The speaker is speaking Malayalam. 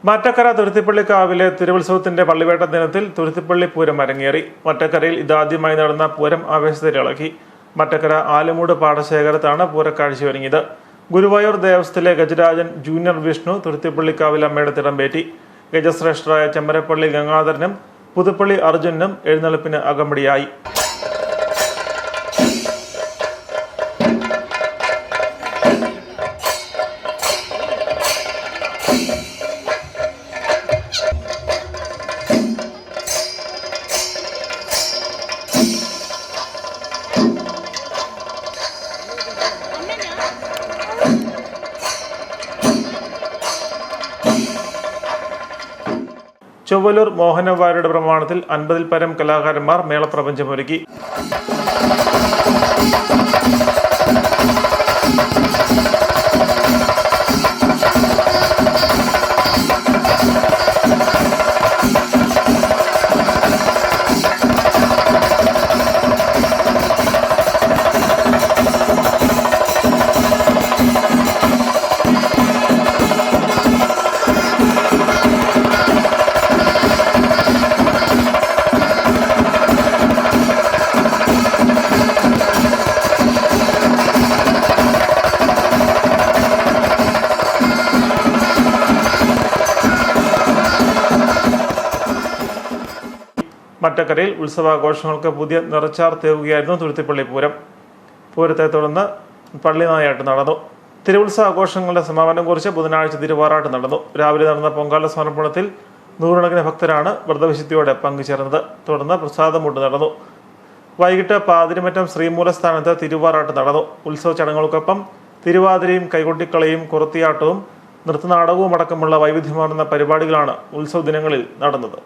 മറ്റക്കര തുരുത്തിപ്പള്ളിക്കാവിലെ തിരുവുത്സവത്തിന്റെ പള്ളിവേട്ട ദിനത്തിൽ തുരുത്തിപ്പള്ളി പൂരം അരങ്ങേറി. മറ്റക്കരയിൽ ഇതാദ്യമായി നടന്ന പൂരം ആവേശത്തിലിളക്കി. മറ്റക്കര ആലുമൂട് പാടശേഖരത്താണ് പൂരക്കാഴ്ച ഒരുങ്ങിയത്. ഗുരുവായൂർ ദേവസ്ഥയിലെ ഗജരാജൻ ജൂനിയർ വിഷ്ണു തുരുത്തിപ്പള്ളിക്കാവിൽ അമ്മയുടെ തിടമ്പേറ്റി. ഗജശ്രേഷ്ഠരായ ചെമ്മരപ്പള്ളി ഗംഗാധരനും പുതുപ്പള്ളി അർജുനും എഴുന്നള്ളിപ്പിന് അകമ്പടിയായി. ചൊവ്വലൂർ മോഹനവാരുടെ പ്രമാണത്തിൽ 50-ൽ പരം കലാകാരന്മാർ മേളപ്രപഞ്ചമൊരുക്കി. മറ്റക്കരയിൽ ഉത്സവാഘോഷങ്ങൾക്ക് പുതിയ നിറച്ചാർ തേവുകയായിരുന്നു തുരുത്തിപ്പള്ളി പൂരം. പൂരത്തെ തുടർന്ന് പള്ളിനായാട്ട് നടന്നു. തിരുവുത്സവാഘോഷങ്ങളുടെ സമാപനം കുറിച്ച് ബുധനാഴ്ച തിരുവാറാട്ട് നടന്നു. രാവിലെ നടന്ന പൊങ്കാല സമർപ്പണത്തിൽ നൂറുകണക്കിന് ഭക്തരാണ് വ്രതവിശുദ്ധിയോടെ പങ്കുചേർന്നത്. തുടർന്ന് പ്രസാദമൂട്ട് നടന്നു. വൈകിട്ട് പാതിരിമറ്റം ശ്രീമൂലസ്ഥാനത്ത് തിരുവാറാട്ട് നടന്നു. ഉത്സവ ചടങ്ങുകൾക്കൊപ്പം തിരുവാതിരയും കൈകൊട്ടിക്കളിയും കുറത്തിയാട്ടവും നൃത്തനാടകവും അടക്കമുള്ള വൈവിധ്യമാർന്ന പരിപാടികളാണ് ഉത്സവ ദിനങ്ങളിൽ നടന്നത്.